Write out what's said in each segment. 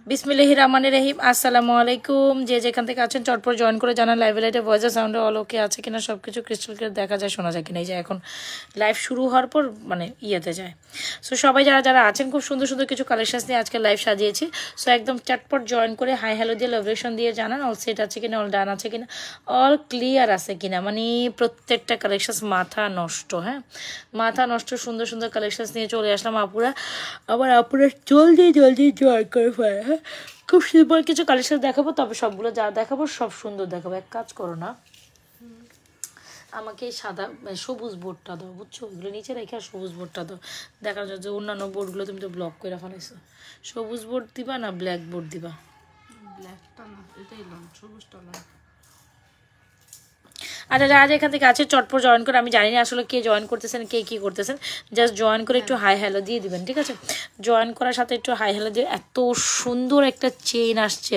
বিসমিল্লাহির রহমানির রহিম। আসসালামু আলাইকুম। যে যেখান থেকে আছেন চটপট জয়েন করে জানান লাইভ লাইটে ভয়েস সাউন্ডে অল ওকে আছে কিনা, সব কিছু ক্রিস্টাল ক্লিয়ার দেখা যায়, শোনা যায় কিনা। এই যে এখন লাইভ শুরু হওয়ার পর মানে ইয়েতে যায়। সো সবাই যারা যারা আছেন খুব সুন্দর সুন্দর কিছু কালেকশন নিয়ে আজকে লাইভ সাজিয়েছি। সো একদম চটপট জয়েন করে হাই হ্যালো দিয়ে লাভরেশন দিয়ে জানান অল সেট আছে কিনা, অল ডান আছে কিনা, অল ক্লিয়ার আছে কিনা। মানে প্রত্যেকটা কালেকশন মাথা নষ্ট, হ্যাঁ মাথা নষ্ট সুন্দর সুন্দর কালেকশন নিয়ে চলে আসলাম আপুরা। আবার আপুরা জলদি জলদি জয়েন করে ফেলে। হ্যাঁ খুব সিম্পল কিছু কালেকশন দেখাবো, তবে সবগুলো যা দেখাবো সব সুন্দর দেখাবো। এক কাজ করো না, আমাকে এই সাদা সবুজ বোর্ডটা দাও, বুঝছো, ওইগুলো নিচে রেখে আর সবুজ বোর্ডটা দাও। দেখা যায় যে অন্যান্য বোর্ডগুলো তুমি তো ব্লক করে ফেলাইছো। সবুজ বোর্ড দিবা না ব্ল্যাক বোর্ড দিবা? ব্ল্যাকটা না, এটাই লন, সবুজটা লন। আচ্ছা যারা এখান থেকে আছে চটপট জয়েন করে, আমি জানি না আসলে কে জয়েন করতেছেন কে কী করতেছেন, জাস্ট জয়েন করে একটু হাই হ্যালো দিয়ে দিবেন, ঠিক আছে? জয়েন করার সাথে একটু হাই হ্যালো দিয়ে। এত সুন্দর একটা চেইন আসছে,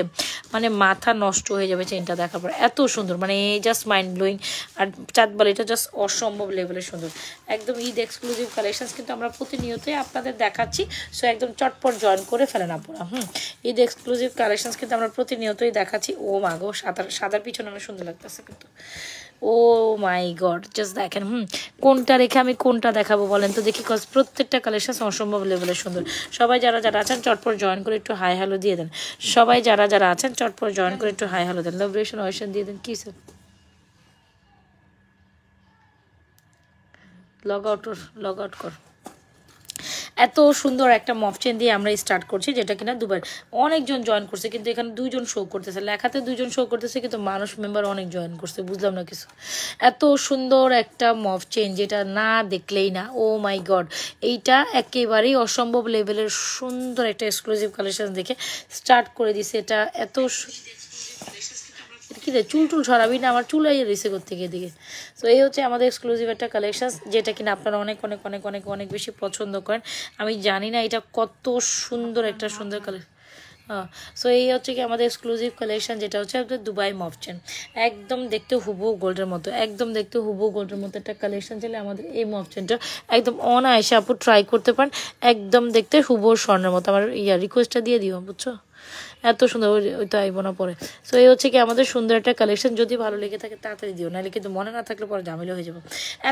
মানে মাথা নষ্ট হয়ে যাবে চেইনটা দেখার পর, এত সুন্দর, মানে জাস্ট মাইন্ড ব্লোয়িং। আর চাঁদবালি এটা জাস্ট অসম্ভব লেভেলের সুন্দর, একদম ঈদ এক্সক্লুসিভ কালেকশনস কিন্তু আমরা প্রতিনিয়তই আপনাদের দেখাচ্ছি। সো একদম চটপট জয়েন করে ফেলেন আপনারা। ঈদ এক্সক্লুসিভ কালেকশনস কিন্তু আমরা প্রতিনিয়তই দেখাচ্ছি। ও মাগো সাদার পিছনে অনেক সুন্দর লাগতেছে কিন্তু। ও মাই গড জাস্ট দেখেন। কোনটা রেখে আমি কোনটা দেখাবো বলেন তো দেখি, কজ প্রত্যেকটা কালেকশন অসম্ভব লেভেলের সুন্দর। সবাই যারা যারা আছেন চটপট জয়েন করে একটু হাই হ্যালো দিয়ে দেন। সবাই যারা যারা আছেন চটপট জয়েন করে একটু হাই হ্যালো দেন, লাভরেশন ওয়েশন দিয়ে দেন। কি স্যার লগ আউট কর। এত সুন্দর একটা মফ চেন দিয়ে আমরা স্টার্ট করছি, যেটা কিনা দুবার অনেকজন জয়েন করছে, কিন্তু এখানে 2 জন শো করতেছে, লেখাতে 2 জন শো করতেছে, কিন্তু মানুষ মেম্বার অনেক জয়েন করছে, বুঝলাম না কিছু। এত সুন্দর একটা মফ চেন যেটা না দেখলেই না। ও মাই গড, এইটা একেবারেই অসম্ভব লেভেলের সুন্দর একটা এক্সক্লুসিভ কালেকশন দেখে স্টার্ট করে দিছে। এটা এত কি রে, চুল ছড়াবি না, আমার চুল আইয়ে রয়েছে করতে গিয়ে দিকে। তো এই হচ্ছে আমাদের এক্সক্লুসিভ একটা কালেকশন, যেটা কিনা আপনারা অনেক অনেক অনেক অনেক অনেক বেশি পছন্দ করেন। আমি জানি না এটা কত সুন্দর একটা সুন্দর কালেকশন। হ্যাঁ, সো এই হচ্ছে কি আমাদের এক্সক্লুসিভ কালেকশন, যেটা হচ্ছে আপনাদের দুবাই মফ চেন। একদম দেখতে হুবহু গোল্ডের মতো, একদম দেখতে হুবহু গোল্ডের মতো একটা কালেকশন চাইলে আমাদের এই মফ চেনটা একদম অনায়াসে আপু ট্রাই করতে পারেন। একদম দেখতে হুবহু স্বর্ণের মতো। আমার রিকোয়েস্টটা দিয়ে দিও, বুঝছো? এত সুন্দর, ওই তো আইব না পরে। সো এই হচ্ছে কি আমাদের সুন্দর একটা কালেকশন। যদি ভালো লেগে থাকে তাড়াতাড়ি দিও, নাহলে কিন্তু মনে না থাকলে পরে ঝামেলা হয়ে যাবে।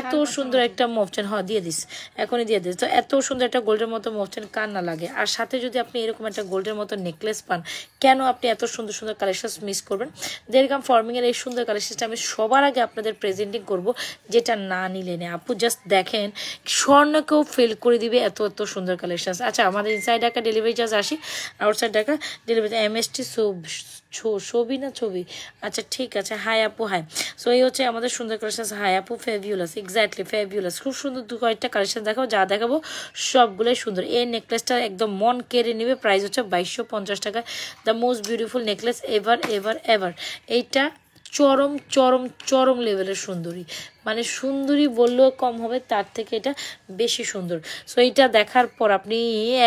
এত সুন্দর একটা মফচেন, হ্যাঁ দিয়ে দিস, এখনই দিয়ে দিস। তো এত সুন্দর একটা গোল্ডের মতো মফচেন কার না লাগে? আর সাথে যদি আপনি এরকম একটা গোল্ডের মতো নেকলেস পান, কেন আপনি এত সুন্দর সুন্দর কালেকশন মিস করবেন? দেরগাম ফর্মিংয়ের এই সুন্দর কালেকশনটা আমি সবার আগে আপনাদের প্রেজেন্টিং করব, যেটা না নিলে নেই আপু। জাস্ট দেখেন, স্বর্ণকেও ফেল করে দিবে এত এত সুন্দর কালেকশন। আচ্ছা আমাদের inside Dhaka delivery charge 80, outside Dhaka delivery MST ছবি না ছবি। আচ্ছা ঠিক আছে, হাই আপু হাই। সো এই হচ্ছে আমাদের সুন্দর কালেকশন। হাই আপু, ফেবিউলাস, এক্স্যাক্টলি ফেবিউলাস। খুব সুন্দর কয়েকটা কালেকশন দেখাবো, যা দেখাবো সবগুলোই সুন্দর। এই নেকলেসটা একদম মন কেড়ে নেবে। প্রাইস হচ্ছে 2250 টাকা। The most beautiful necklace ever ever ever. এইটা চরম চরম চরম লেভেলের সুন্দরী, মানে সুন্দরী বললেও কম হবে, তার থেকে এটা বেশি সুন্দর। সো এইটা দেখার পর আপনি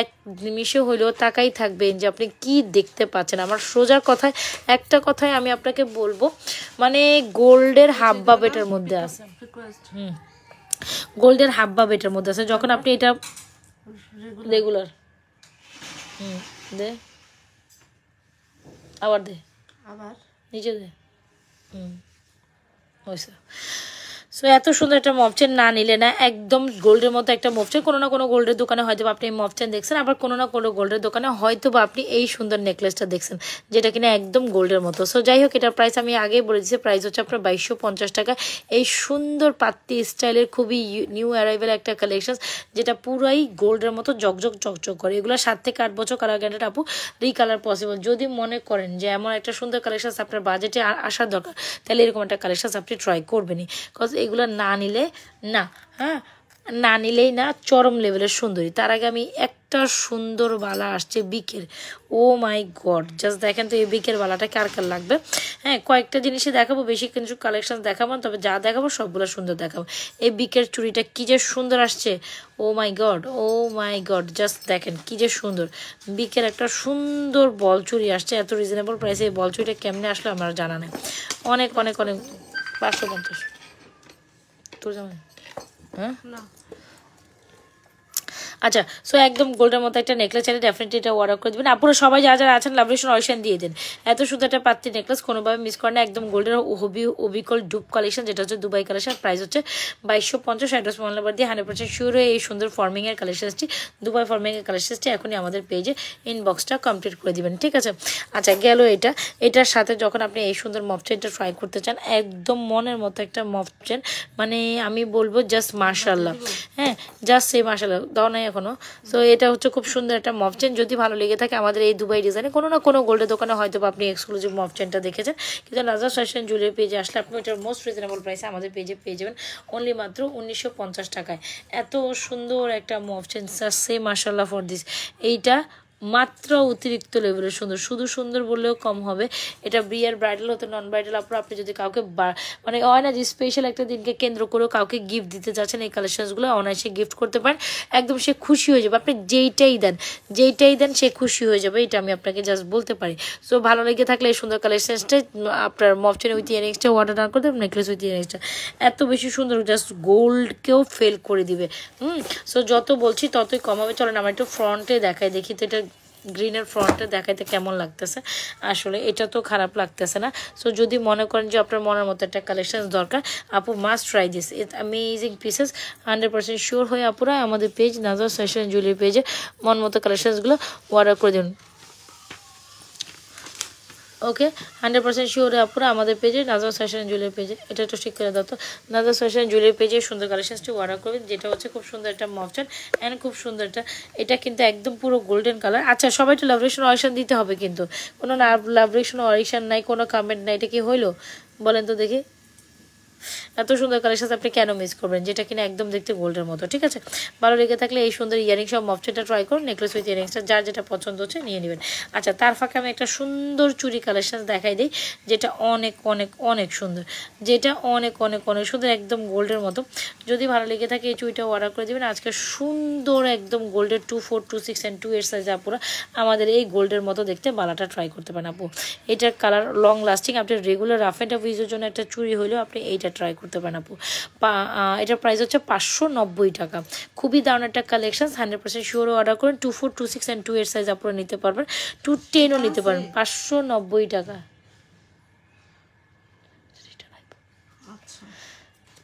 এক নিমিষে হইলেও তাকাই থাকবেন যে আপনি কি দেখতে পাচ্ছেন। আমার সোজা কথায় একটা কথাই আমি আপনাকে বলবো, মানে গোল্ডের হাব্বা বেটার মধ্যে আছে। গোল্ডের হাব্বা বেটার মধ্যে আছে। যখন আপনি এটা রেগুলার দে, আবার দে, আবার নিচে দে। হয়েছে। সো এত সুন্দর একটা মফচেন না নিলে না, একদম গোল্ডের মতো একটা মফচেন। কোনো না কোনো গোল্ডের দোকানে হয়তো আপনি এই মফচেন দেখছেন, আবার কোনো না কোনো গোল্ডের দোকানে হয়তো বা আপনি এই সুন্দর নেকলেসটা দেখছেন, যেটা কিনা একদম গোল্ডের মতো। সো যাই হোক, এটার প্রাইস আমি আগেই বলে দিচ্ছি, প্রাইস হচ্ছে আপনার 2250 টাকা। এই সুন্দর পাত্তি স্টাইলের খুবই নিউ অ্যারাইভেল একটা কালেকশন, যেটা পুরাই গোল্ডের মতো জকজক চকচক করে। এগুলো 7 থেকে 8 বছর কালার গ্যারান্টেড আপু, রিকালার পসিবল। যদি মনে করেন যে এমন একটা সুন্দর কালেকশন আপনার বাজেটে আসার দরকার, তাহলে এরকম একটা কালেকশন আপনি ট্রাই করবেনই। কজ এগুলো না নিলে না, হ্যাঁ না নিলেই না, চরম লেভেলের সুন্দরী। তার আগে আমি একটা সুন্দর বালা আসছে বিকের। ও মাই গড জাস্ট দেখেন তো এই বিকের বালাটা কার কার লাগবে। হ্যাঁ কয়েকটা জিনিসই দেখাবো, বেশি কিছু কালেকশন দেখাবো, তবে যা দেখাবো সবগুলো সুন্দর দেখাবো। এই বিকের চুড়িটা কি যে সুন্দর আসছে, ও মাই গড, ও মাই গড, জাস্ট দেখেন কি যে সুন্দর। বিকের একটা সুন্দর বল চুড়ি আসছে এত রিজনেবল প্রাইসে। এই বল চুড়িটা কেমনে আসলো আমার জানা নেই। অনেক অনেক অনেক 550 তোর যেমন, হ্যাঁ আচ্ছা, সো একদম গোল্ডের মতো একটা নেকলেস চাইলে ডেফিনেটলি এটা অর্ডার করে দেবেন। আপনারা সবাই যারা আছেন লাভরেশন অরিশন দিয়ে দেন। এত সুন্দর একটা পাত্তি নেকলেস কোনোভাবে মিস করে না, একদম গোল্ডের ওবিকল ডুপ কালেকশন, যেটা হচ্ছে দুবাই কালেকশন। প্রাইস হচ্ছে 2250। অ্যাড্রেস মোবাইল নাম্বার দিয়ে 100% শিওর হয়ে এই সুন্দর ফর্মিংয়ের কালেকশনসটি, দুবাই ফর্মিংয়ের কালেকশনসটি এখনই আমাদের পেজে ইনবক্সটা কমপ্লিট করে দিবেন, ঠিক আছে? আচ্ছা, গেল এটার সাথে যখন আপনি এই সুন্দর মফ চেনটা ট্রাই করতে চান, একদম মনের মতো একটা মফ চেন, মানে আমি বলবো জাস্ট মাশাআল্লাহ। হ্যাঁ, জাস্ট সেই মাশাআল্লাহ দাও নাই এখনো। সো এটা হচ্ছে খুব সুন্দর একটা মফ চেন। যদি ভালো লেগে থাকে আমাদের এই দুবাই ডিজাইনে কোনো না কোনো গোল্ডের দোকানে হয়তো আপনি এক্সক্লুসিভ মফ চেনটা দেখেছেন, কিন্তু নাজরাত ফ্যাশন জুয়েলারি পেজে আসলে আপনি ওটার মোস্ট রিজনেবল প্রাইসে আমাদের পেজে পেয়ে যাবেন অনলি মাত্র 1950 টাকায়। এত সুন্দর একটা মফ চেন, সেই মাশাআল্লাহ ফর দিস। এইটা মাত্র অতিরিক্ত লেভেলের সুন্দর, শুধু সুন্দর বললেও কম হবে। এটা বিয়ের ব্রাইডাল হতে নন ব্রাইডাল আপনারা, আপনি যদি কাউকে মানে হয় না যে স্পেশাল একটা দিনকে কেন্দ্র করেও কাউকে গিফট দিতে যাচ্ছেন, এই কালেকশনসগুলো অনায়াসে গিফট করতে পারেন। একদম সে খুশি হয়ে যাবে, আপনি যেইটাই দেন সে খুশি হয়ে যাবে, এটা আমি আপনাকে জাস্ট বলতে পারি। সো ভালো লেগে থাকলে এই সুন্দর কালেকশনসটা আপনার মফ চেন উইথ ইয়ারিংসটা অর্ডার ডান করে দেবেন, নেকলেস উইথ ইয়ারিংসটা এত বেশি সুন্দর, জাস্ট গোল্ডকেও ফেল করে দিবে। সো যত বলছি ততই কম হবে। চলেন আমরা একটু ফ্রন্টে দেখাই, দেখি তো এটা গ্রিনের ফ্রন্টে দেখাইতে কেমন লাগতেছে। আসলে এটা তো খারাপ লাগতেছে না। সো যদি মনে করেন যে আপনার মনের মতো একটা কালেকশন দরকার, আপু must try this, it's amazing pieces. 100% sure হয়ে আপুরা আমাদের পেজ নাজরাত ফ্যাশন জুয়েলারি পেজে মন মতো কালেকশনসগুলো অর্ডার করে দিন। ওকে, 100% শিওর আপুরা আমাদের পেজে নাজরাত ফ্যাশন জুয়েলারি পেজে, এটা একটু ঠিক করে দাও তো, নাজরাত ফ্যাশন জুয়েলারি পেজে সুন্দর কালেকশনসটি অর্ডার করবেন, যেটা হচ্ছে খুব সুন্দর একটা মফ চেন অ্যান্ড খুব সুন্দর একটা, এটা কিন্তু একদম পুরো গোল্ডেন কালার। আচ্ছা, সবাই একটু লাভরেশন অরিশন দিতে হবে, কিন্তু কোনো লাভরেশন অরিশন নাই, কোনো কমেন্ট নাই, এটা কি হইলো বলেন তো দেখি? এত সুন্দর কালেকশন আপনি কেন মিস করবেন, যেটা কিনা একদম দেখতে গোল্ডের মতো, ঠিক আছে? ভালো লেগে থাকলে এই সুন্দর ইয়ারিং সব মফ চেনটা ট্রাই করুন, নেকলেস উইথ ইয়ারিংসটা যার যেটা পছন্দ হচ্ছে নিয়ে নেবেন। আচ্ছা, তার ফাঁকে আমি একটা সুন্দর চুড়ি কালেকশন দেখাই দিই, যেটা অনেক অনেক অনেক সুন্দর, যেটা অনেক অনেক অনেক সুন্দর, একদম গোল্ডের মতো। যদি ভালো লেগে থাকে এই চুড়িটা অর্ডার করে দেবেন। আজকে সুন্দর একদম গোল্ডের 2, 4, 2, 6 and 2 8 সাইজে আপুরা আমাদের এই গোল্ডের মতো দেখতে বালাটা ট্রাই করতে পারেন আপু। এটার কালার লং লাস্টিং, আপনি রেগুলার রাফ অ্যান্ড টাফ ইউজের জন্য একটা চুড়ি হলেও আপনি এইটা ট্রাই করতে পারেন আপু। এটার প্রাইস হচ্ছে 590 টাকা। খুবই দারুণ একটা কালেকশন, 100% শিওর অর্ডার করেন। 2, 4, 2, 6 and 2 8 সাইজ আপনারা নিতে পারবেন, 2, 10ও নিতে পারেন। 590 টাকা।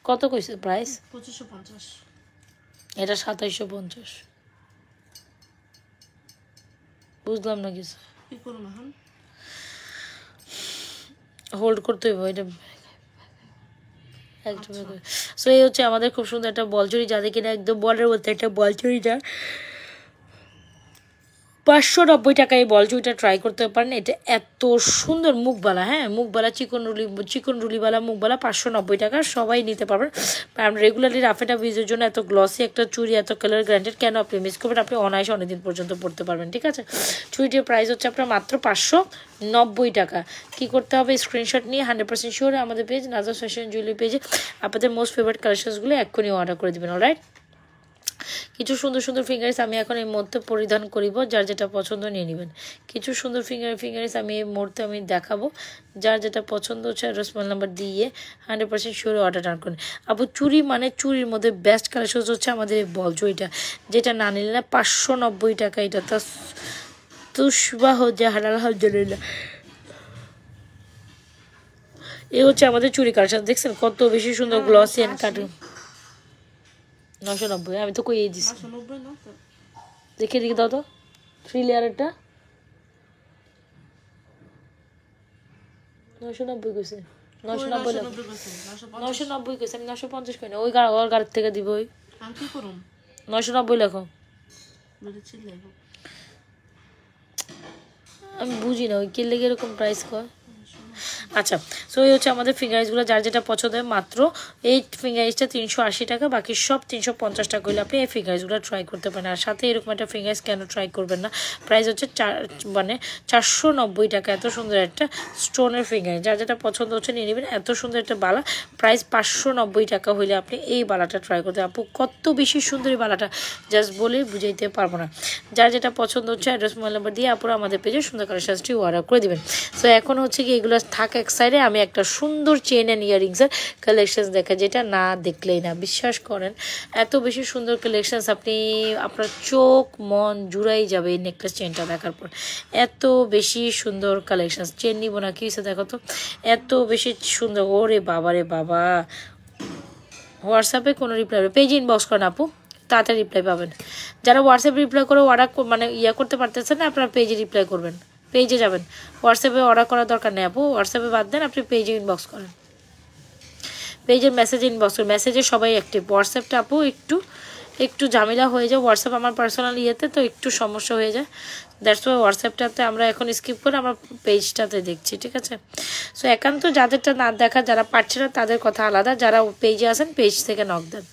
কত কইছে প্রাইস? 2550। এটা 2750। বুঝলাম না কিছু, কি করুন এখন? হোল্ড করতে হইব এটা। সো এই হচ্ছে আমাদের খুব সুন্দর একটা বলচুরি, যাদের কিনা একদম বলের বলতে একটা বলচুরিটা 590 টাকায় বল চুড়িটা ট্রাই করতে পারেন। এটা এত সুন্দর মুখবালা, হ্যাঁ মুখবালা চিকন রুলিবালা মুখবালা 590 টাকা, সবাই নিতে পারবেন। রেগুলারলি রাফেটা ভিজের জন্য এত গ্লসি একটা চুড়ি, এত কালার গ্র্যান্ডেড কেন আপনি মিস করবেন? আপনি অনায়াসে অনেকদিন পর্যন্ত পড়তে পারবেন, ঠিক আছে? চুড়িটির প্রাইস হচ্ছে আপনার মাত্র 590 টাকা। কি করতে হবে? স্ক্রিনশট নিয়ে 100% শিওর আমাদের পেজ নাজরাত ফ্যাশন জুয়েলারি পেজে আপনাদের মোস্ট ফেভারিট কালেকশনসগুলো এক্ষুনি অর্ডার করে দেবেন। অলরাইট, কিছু সুন্দর সুন্দর ফিঙ্গারিস আমি এখন এই মুহূর্তে পরিধান করিব, যার যেটা পছন্দ নিয়ে নেবেন। কিছু সুন্দর ফিঙ্গারিস আমি এই মুহূর্তে আমি দেখাবো, যার যেটা পছন্দ হচ্ছে রসমাল নাম্বার দিয়ে 100% শিওর অর্ডার ডান করুন। আপু চুড়ি মানে চুড়ির মধ্যে বেস্ট কালেকশন হচ্ছে আমাদের এই বল জুড়িটা, যেটা না নিলে না 590 টাকা। এটা তো তুষবাহ জাহান আলহামদুলিল্লাহ। এই হচ্ছে আমাদের চুড়ি কালেকশন, দেখছেন কত বেশি সুন্দর গ্লসি অ্যান্ড কার্টুন। 990, আমি তো কই দিছি, দেখে দেখি দাও তো 3 লেয়ারেরটা 990 কইছে, 990 990 কইছে, আমি 950 কই না, ওই গাড়ি থেকে দিব। ওই আমি কি করুম? 990 লেখো, আমি বুঝি না ওই কি লেগে এরকম প্রাইস কয়। আচ্ছা, সো এই হচ্ছে আমাদের ফিঙ্গারিসগুলো, যার যেটা পছন্দ হয়। মাত্র এই ফিঙ্গারিসটা 380 টাকা, বাকি সব 350 টাকা হলে আপনি এই ফিঙ্গারিসগুলো ট্রাই করতে পারেন। আর সাথে এরকম একটা ফিঙ্গারিস কেন ট্রাই করবেন না? প্রাইস হচ্ছে 490 টাকা। এত সুন্দর একটা স্টোনের ফিঙ্গারিস, যার যেটা পছন্দ হচ্ছে নিয়ে নেবেন। এত সুন্দর একটা বালা, প্রাইস 590 টাকা হলে আপনি এই বালাটা ট্রাই করতে। আপু কত বেশি সুন্দর এই বালাটা, জাস্ট বলে বুঝাইতে পারবো না। যার যেটা পছন্দ হচ্ছে অ্যাড্রেস মোবাইল নাম্বার দিয়ে আপুরা আমাদের পেজে সুন্দর কালেকশনসটি অর্ডার করে দেবেন। সো এখন হচ্ছে কি এগুলো থাকা এক সাইডে আমি একটা সুন্দর চেন অ্যান্ড ইয়ারিংসের কালেকশানস দেখা, যেটা না দেখলেই না, বিশ্বাস করেন এত বেশি সুন্দর কালেকশানস, আপনি আপনার চোখ মন জুড়াই যাবে এই নেকলেস চেনটা দেখার পর। এত বেশি সুন্দর কালেকশানস, চেন নিব না কি হয়েছে দেখো তো, এত বেশি সুন্দর। ওরে বাবা রে বাবা, হোয়াটসঅ্যাপে কোনো রিপ্লাই, পেজে ইনবক্স করেন আপু, তাড়াতাড়ি রিপ্লাই পাবেন। যারা হোয়াটসঅ্যাপে রিপ্লাই করে অর্ডার মানে করতে পারতেছেন না, আপনারা পেজে রিপ্লাই করবেন, পেজে যাবেন। হোয়াটসঅ্যাপে অর্ডার করার দরকার নেই আপু, হোয়াটসঅ্যাপে বাদ দেন, আপনি পেজে ইনবক্স করেন, পেজের মেসেজে ইনবক্স করেন। মেসেজে সবাই অ্যাক্টিভ, হোয়াটসঅ্যাপটা আপু একটু ঝামেলা হয়ে যায়, হোয়াটসঅ্যাপ আমার পার্সোনাল ইয়েতে তো একটু সমস্যা হয়ে যায়, দ্যাটস ওয়াই হোয়াটসঅ্যাপটাতে আমরা এখন স্কিপ করে আমরা পেজটাতে দেখছি, ঠিক আছে। সো একান্ত যাদেরটা না দেখা, যারা পারছে না তাদের কথা আলাদা, যারা পেজে আসেন পেজ থেকে নক দেন,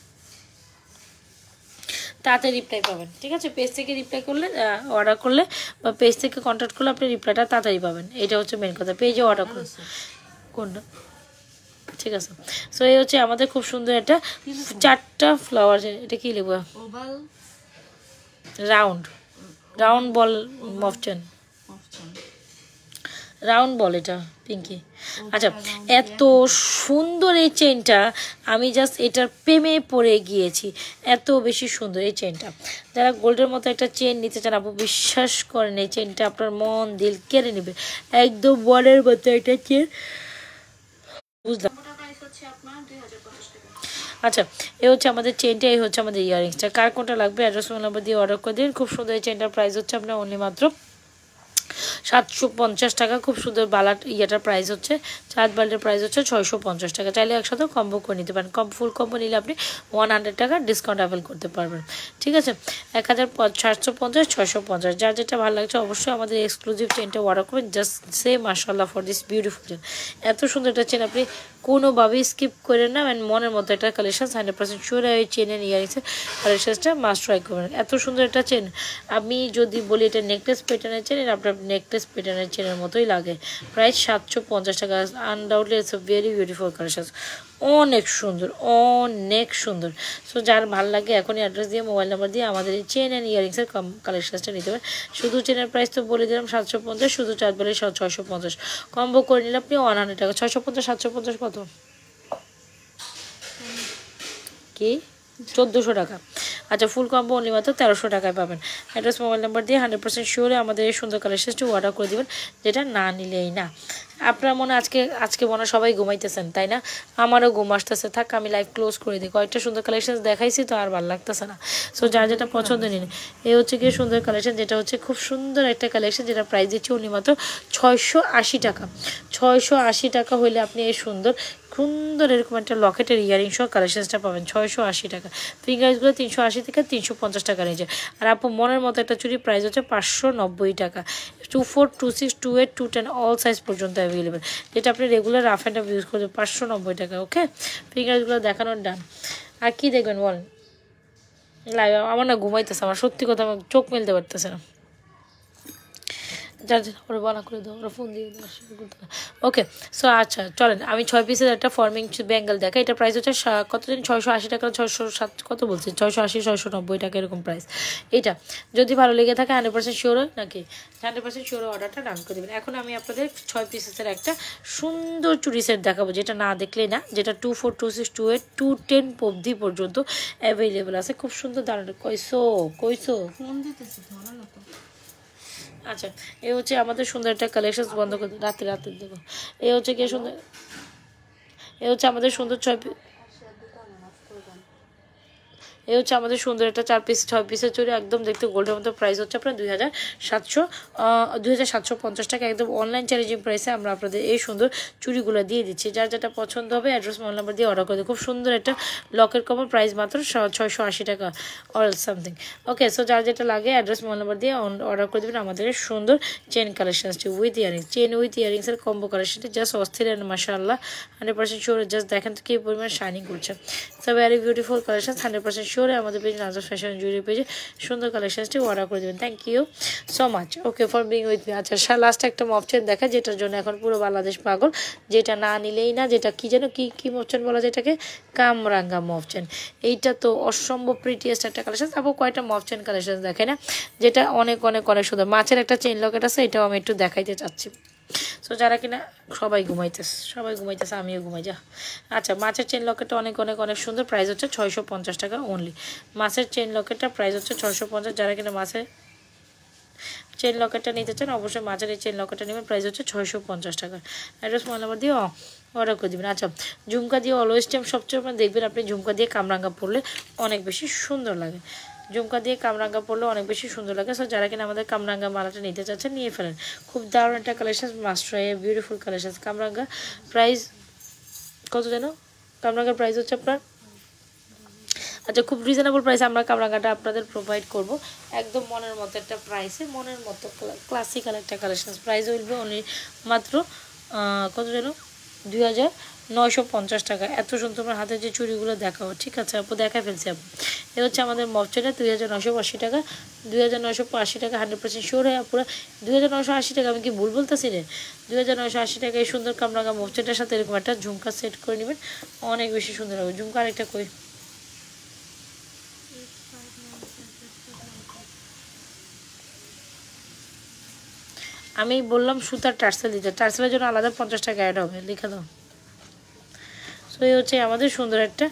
তাড়াতাড়ি রিপ্লাই পাবেন, ঠিক আছে। পেজ থেকে রিপ্লাই করলে, অর্ডার করলে বা পেজ থেকে কন্ট্যাক্ট করলে আপনি রিপ্লাইটা তাড়াতাড়ি পাবেন, এটা হচ্ছে মেন কথা। পেজে অর্ডার করুন কোনটা, ঠিক আছে। সো এই হচ্ছে আমাদের খুব সুন্দর একটা 4টা ফ্লাওয়ার, এটা কি লিখবো, রাউন্ড বল মফচেন, রাউন্ড বল, এটা পিঙ্কি। আচ্ছা, এত সুন্দর এই চেনটা, আমি জাস্ট এটার প্রেমে পড়ে গিয়েছি, এত বেশি সুন্দর এই চেনটা। যারা গোল্ডের মতো একটা চেন নিতে চান আপু, বিশ্বাস করেন এই চেনটা আপনার মন দিল কেড়ে নেবে, একদম বলের মতো একটা চেন, বুঝলাম। আচ্ছা, এই হচ্ছে আমাদের চেনটা, এই হচ্ছে আমাদের ইয়ারিংসটা। কার কোনটা লাগবে অ্যাড্রেস মোবাইল নাম্বার দিয়ে অর্ডার করে দিন। খুব সুন্দর এই চেনটার প্রাইস হচ্ছে আপনার অনলি মাত্র 750 টাকা। খুব সুন্দর বালাট ইয়েটার প্রাইস হচ্ছে, 4 বাল্টের প্রাইস হচ্ছে 650 টাকা। চাইলে একসাথে কম্বো করে নিতে পারেন, ফুল কম্বো নিলে আপনি 100 টাকা ডিসকাউন্ট অ্যাভেল করতে পারবেন, ঠিক আছে। 1750, 650, যার যেটা ভালো লাগছে অবশ্যই আমাদের এক্সক্লুসিভ চেনটা অর্ডার করবেন। জাস্ট সে মাশাআল্লাহ ফর দিস বিউটিফুল চেন, এত সুন্দর একটা চেন, আপনি কোনোভাবেই স্কিপ করেন না। অ্যান্ড মনের মতো একটা কালেকশন, 100% শিওর এই চেনের ইয়ারিংসের কালেকশনসটা মাস্ট ট্রাই করবেন। এত সুন্দর একটা চেন, আমি যদি বলি এটা নেকলেস প্যাটার্নের চেন, আপনার নেকলেস প্যাটার্নের চেনের মতোই লাগে। প্রাইস 750 টাকা, undoubtedly it's a very beautiful collection, অনেক সুন্দর, অনেক সুন্দর। সো যার ভালো লাগে এখনই অ্যাড্রেস দিয়ে মোবাইল নাম্বার দিয়ে আমাদের এই চেন অ্যান্ড ইয়ারিংসের কালেকশনসটা নিতে পারেন। শুধু চেনের প্রাইস তো বলে দিলাম 750, শুধু 4 বলে 650, কম্বো করে নিলে আপনি 100 টাকা। 650 750 কত কি 1400 টাকা। আচ্ছা, ফুল কম্বো অনলি মাত্র 1300 টাকায় পাবেন। অ্যাড্রেস মোবাইল নাম্বার দিয়ে 100% শিওরে আমাদের এই সুন্দর কালেকশনটি অর্ডার করে দেবেন, যেটা না নিলেই না। আপনার মনে আজকে মনে সবাই ঘুমাইতেছেন তাই না, আমারও ঘুম আসতেছে, থাক আমি লাইভ ক্লোজ করে দিই। কয়েকটা সুন্দর কালেকশন দেখাইছি তো আর ভালো লাগতেছে না। সো যার যেটা পছন্দ নিন। এই হচ্ছে কি সুন্দর কালেকশন, যেটা হচ্ছে খুব সুন্দর একটা কালেকশন, যেটা প্রাইস দিচ্ছি অনলি মাত্র 680 টাকা। 680 টাকা হইলে আপনি এই সুন্দর এরকম একটা লকেটের ইয়ারিং সহ কালেকশনসটা পাবেন 680 টাকা। ফিঙ্গার্সগুলো 380 থেকে 350 টাকা নিচে। আর আপু মনের মতো একটা চুরি প্রাইস হচ্ছে 590 টাকা। 24, 26, 28, 210 অল সাইজ পর্যন্ত অ্যাভেলেবেল, যেটা আপনি regular rough and tough use করবেন। 590 টাকা। ওকে, ফিঙ্গার্সগুলো দেখানোর ডান। আর কি দেখবেন বলেন, লাইভ আমার না ঘুমাইতেছে, আমার সত্যি কথা আমার চোখ মেলতে পারতেছে না। যার ওরা বলা করে দাও, ওরা ফোন দিয়ে দেওয়া শুরু করতে। ওকে, সো আচ্ছা চলেন আমি 6 পিসের একটা ফর্মিং ব্যাঙ্গেল দেখা। এটা প্রাইস হচ্ছে কতদিন 680 টাকা, 607 কত বলছি 680 690 টাকা এরকম প্রাইস। এটা যদি ভালো লেগে থাকে 100% শিওর নাকি 100% শিওর অর্ডারটা ডান করে দেবেন। এখন আমি আপনাদের 6 পিসের একটা সুন্দর চুরি সেট দেখাবো, যেটা না দেখলেই না, যেটা 24, 26, 28, 210 অবধি পর্যন্ত অ্যাভেলেবেল আছে। খুব সুন্দর দাঁড়ানো। কইসো ফোন দিতেছি, ধরা না তো। আচ্ছা, এই হচ্ছে আমাদের সুন্দর একটা কালেকশন, বন্ধ করে রাতে দেবো। এই হচ্ছে কি সুন্দর, এই হচ্ছে আমাদের সুন্দর 6 এই হচ্ছে আমাদের সুন্দর একটা 4 পিস 6 পিসের চুড়ি, একদম দেখতে গোল্ডের মতো। প্রাইস হচ্ছে আপনার 2750 টাকা। একদম অনলাইন চ্যালেঞ্জিং প্রাইসে আমরা আপনাদের এই সুন্দর চুড়িগুলো দিয়ে দিচ্ছি। যার যেটা পছন্দ হবে অ্যাড্রেস মোবাইল নাম্বার দিয়ে অর্ডার করে দিই। খুব সুন্দর একটা লকের কভার, প্রাইস মাত্র 680 টাকা অল সামথিং। ওকে, সো যার যেটা লাগে অ্যাড্রেস মোবাইল নাম্বার দিয়ে অর্ডার করে দেবেন। আমাদের সুন্দর চেন কালেকশনসটি উইথ ইয়ারিংস, চেন উইথ ইয়ারিংসের কম্বো কালেকশনটি জাস্ট অস্থির অ্যান্ড মাশাআল্লাহ 100% শিওর। জাস্ট দেখেন তো কী পরিমাণ শাইনিং করছে। So very beautiful collection, 100% sure. আমাদের পেজে নাজর ফ্যাশন জুয়েলারি পেজে সুন্দর কালেকশনসটি অর্ডার করে দেবেন। Thank you so much. Okay for being with me. আচ্ছা, লাস্ট একটা মফচেন দেখা, যেটার জন্য এখন পুরো বাংলাদেশ পাগল, যেটা না নিলেই না। যেটা কি যেন কি মফচেন বলা যায় এটাকে, কামরাঙ্গা মফচেন। এইটা তো অসম্ভব প্রিটিয়েস্ট একটা কালেকশন। তারপর কয়েকটা মফচেন কালেকশন দেখে না, যেটা অনেক সুন্দর। মাছের একটা চেইন লকেট আছে, এটাও আমি একটু দেখাইতে চাচ্ছি। সো যারা কিনা সবাই ঘুমাইতেছে আমিও ঘুমাই যা। আচ্ছা মাছের চেন লকেটটা অনেক অনেক অনেক সুন্দর, প্রাইস হচ্ছে 650 টাকা অনলি। মাছের চেন লকেটটা প্রাইস হচ্ছে 650। যারা কিনা মাছের চেন লকেটটা নিতে চান অবশ্যই মাছের এই চেন লকেটটা নেবেন, প্রাইস হচ্ছে 650 টাকা। অ্যাড্রেস মোবাইল নাম্বার দিয়ে অর্ডার করে দেবেন। আচ্ছা ঝুমকা দিয়ে অলওয়েজ টাইম সবচেয়ে দেখবেন আপনি ঝুমকা দিয়ে কামরাঙ্গা পরলে অনেক বেশি সুন্দর লাগে, ঝুমকা দিয়ে কামরাঙ্গা পরলে অনেক বেশি সুন্দর লাগে। সো যারা কিনা আমাদের কামরাঙ্গা মালাটা নিতে চাচ্ছেন নিয়ে ফেলেন, খুব দারুণ একটা কালেকশন, মাস্টার বিউটিফুল কালেকশন। কামরাঙ্গা প্রাইস কত যেন, কামরাঙ্গার প্রাইস হচ্ছে আপনার আচ্ছা খুব রিজনেবল প্রাইসে আমরা কামরাঙ্গাটা আপনাদের প্রোভাইড করব, একদম মনের মতো একটা প্রাইসে, মনের মতো ক্লাসিক্যাল একটা কালেকশন। প্রাইস হইবে অনলি মাত্র কত যেন 2950 টাকা। এত সুন্দর তোমার হাতে যে চুড়িগুলো দেখাও, ঠিক আছে আপু দেখা ফেলছি আপু। এ হচ্ছে আমাদের মফচেটা 2980 টাকা, 2980 টাকা 100% শিওর হয়ে পুরো 2980 টাকা। আমি কি ভুল বলতেছি রে? 2980 টাকা এই সুন্দর কামরাঙ্গা মফচেটার সাথে এরকম একটা ঝুমকা সেট করে নেবেন, অনেক বেশি সুন্দর হবে। ঝুমকা আরেকটা কই আমি বললাম সুতার টার্সেল দিতে, টার্সেলের জন্য আলাদা 50 টাকা অ্যাড হবে, লিখে দাও। সো এই হচ্ছে আমাদের সুন্দর একটা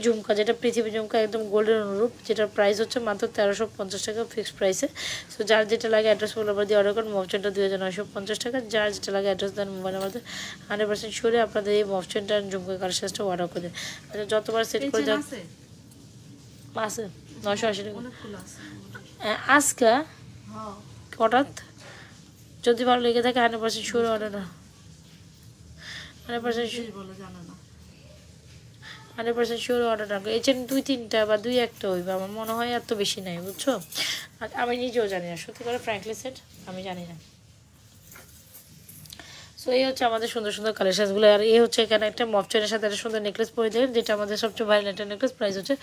ঝুমকা, যেটা পৃথিবী ঝুমকা একদম গোল্ডের অনুরূপ, যেটার প্রাইস হচ্ছে মাত্র 1350 টাকা ফিক্সড প্রাইসে। সো যার যেটা লাগে অ্যাড্রেস মোবাইল নাম্বার দিয়ে অর্ডার করুন। মফচেনটা 2950 টাকা। যার যেটা লাগে অ্যাড্রেস দেন, মোবাইল নাম্বার দিয়ে 100% শিওরে আপনাদের এই মফচেনটা ঝুমকা কালেকশনটা অর্ডার করে দেন। আচ্ছা যতবার সেট করে যান আছে 980 টাকা আজকে হঠাৎ যদি ভালো লেগে থাকে 100% শিওর অর্ডার, 100% শিওর অর্ডার রাখো। এই চেন 2-3টা বা 2-1টা হইবে আমার মনে হয়, এত বেশি নাই বুঝছো। আর আমি নিজেও জানি না সত্যি করে, ফ্র্যাঙ্কলি সেট আমি জানি না। সো এই হচ্ছে আমাদের সুন্দর সুন্দর কালেকশনসগুলো। আর এই হচ্ছে এখানে একটা মফচেনের সাথে একটা সুন্দর নেকলেস পরে দেবেন, যেটা আমাদের সবচেয়ে ভাইরাল একটা নেকলেস, প্রাইস হচ্ছে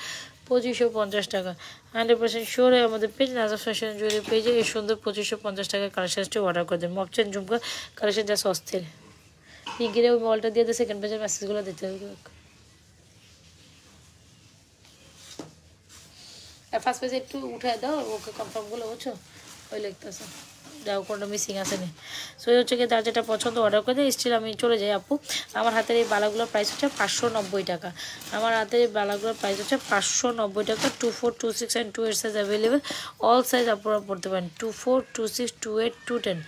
2550 টাকা। 100% শিওর হয়ে আমাদের পেজ নাজাফ ফ্যাশন জুয়েলারি পেজে এই সুন্দর 2550 টাকার কালেকশনসটি অর্ডার করে দেন। মফচেন ঝুমকা কালেকশন যা অস্থির। পিঙ্কিরে ওই মলটা দিয়ে সেকেন্ড পেজের মেসেজগুলো দিতে হবে। ফার্স্ট পেজে একটু উঠে দাও ওকে কনফার্মগুলো, বুঝছো ওই লিখতেছে যাও কোনটা মিসিং আছে নি। সো এই হচ্ছে কি তার যেটা পছন্দ অর্ডার করে দেয়। স্টিল আমি চলে যাই আপু, আমার হাতের এই বালাগুলোর প্রাইস হচ্ছে 590 টাকা। আমার হাতের এই বালাগুলোর প্রাইস হচ্ছে 590 টাকা। 24, 26 and 28 size available, all size আপনারা পড়তে পারেন। 24, 26, 28, 210,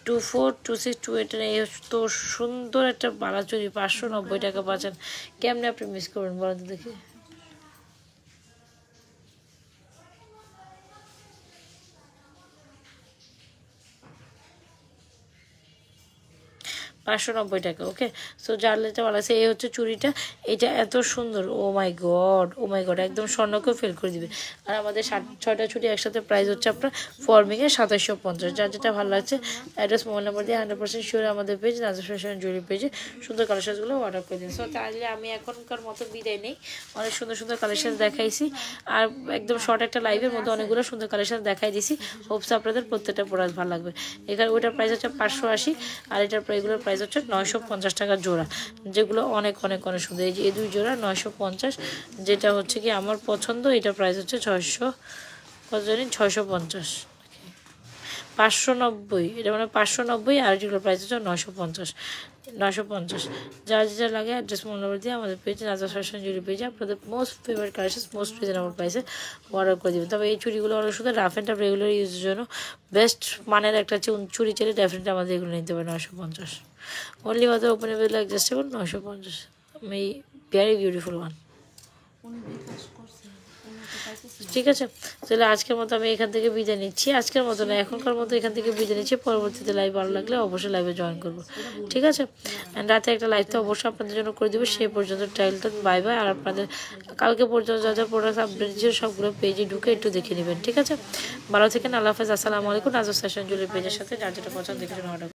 24, 26, 28 এই তো সুন্দর একটা বালা চুরি 590 টাকা পাচ্ছেন। কেমনে আপনি মিস করবেন বলেন তো দেখি। 590 টাকা। ওকে সো যার লেটা ভালো আছে। এই হচ্ছে চুড়িটা, এটা এত সুন্দর, ও মাই গড একদম স্বর্ণকেও ফেল করে দিবে। আর আমাদের 6টা চুড়ি একসাথে প্রাইস হচ্ছে আপনার ফর্মিংয়ে 2750। যার যেটা ভালো লাগছে অ্যাড্রেস মোবাইল নাম্বার দিয়ে 100% শিওর আমাদের পেজ নাজাফ ফ্যাশন জুয়েলারি পেজে সুন্দর কালেকশনগুলো অর্ডার করে দিন। সো তাহলে আমি এখনকার মতো বিদায় নেই, অনেক সুন্দর সুন্দর কালেকশন দেখাইছি আর একদম শর্ট একটা লাইভের মধ্যে অনেকগুলো সুন্দর কালেকশন দেখাই দিছি। হোপস আপনাদের প্রত্যেকটা প্রোডাক্ট ভালো লাগবে। এখানে ওইটার প্রাইস হচ্ছে 580 আর এটার এগুলোর প্রাইস হচ্ছে 950 টাকা জোড়া, যেগুলো অনেক অনেক অনেক সুন্দর। এই যে এই দুই জোড়া 950, যেটা হচ্ছে কি আমার পছন্দ, এটা প্রাইস হচ্ছে 600 কত জানি 650, 590, এটা মানে 590 আর যেগুলো প্রাইস হচ্ছে 950। যার যেটা লাগে অ্যাড্রেস মোবাইল নাম্বার দিয়ে আমাদের পেজে নাজাফ ফ্যাশন জুয়েলারি পেজে আপনাদের most favourite collection most reasonable প্রাইসে অর্ডার করে দেবেন। তবে এই চুড়িগুলো অনেক সুন্দর, রাফ অ্যান্ড টাফ রেগুলার ইউজের জন্য বেস্ট মানের একটা চুড়ি চেলে ডেফিনেটলি আমাদের এগুলো নিতে পারেন। 950 অনলি মাত্র ওপেনেবল অ্যাডজাস্টেবল 950, আমি ভেরি বিউটিফুল ওয়ান। ঠিক আছে তাহলে আজকের মতো আমি এখান থেকে বিদায় নিচ্ছি, আজকের মতো না এখনকার মতো এখান থেকে বিদায় নিচ্ছি। পরবর্তীতে লাইভ ভালো লাগলে অবশ্যই লাইভে জয়েন করবো, ঠিক আছে। অ্যান্ড রাতে একটা লাইভ তো অবশ্যই আপনাদের জন্য করে দেবো। সেই পর্যন্ত টাইলটা বাই বাই। আর আপনাদের কালকে পর্যন্ত যা যা প্রোডাক্ট আপডেট ছিল সবগুলো পেজে ঢুকে একটু দেখে নেবেন, ঠিক আছে। ভালো থেকেন, আল্লাহ হাফেজ, আসসালামু আলাইকুম। নাজাফ ফ্যাশন জুয়েলারি পেজের সাথে যার যেটা পছন্দ দেখে অর্ডার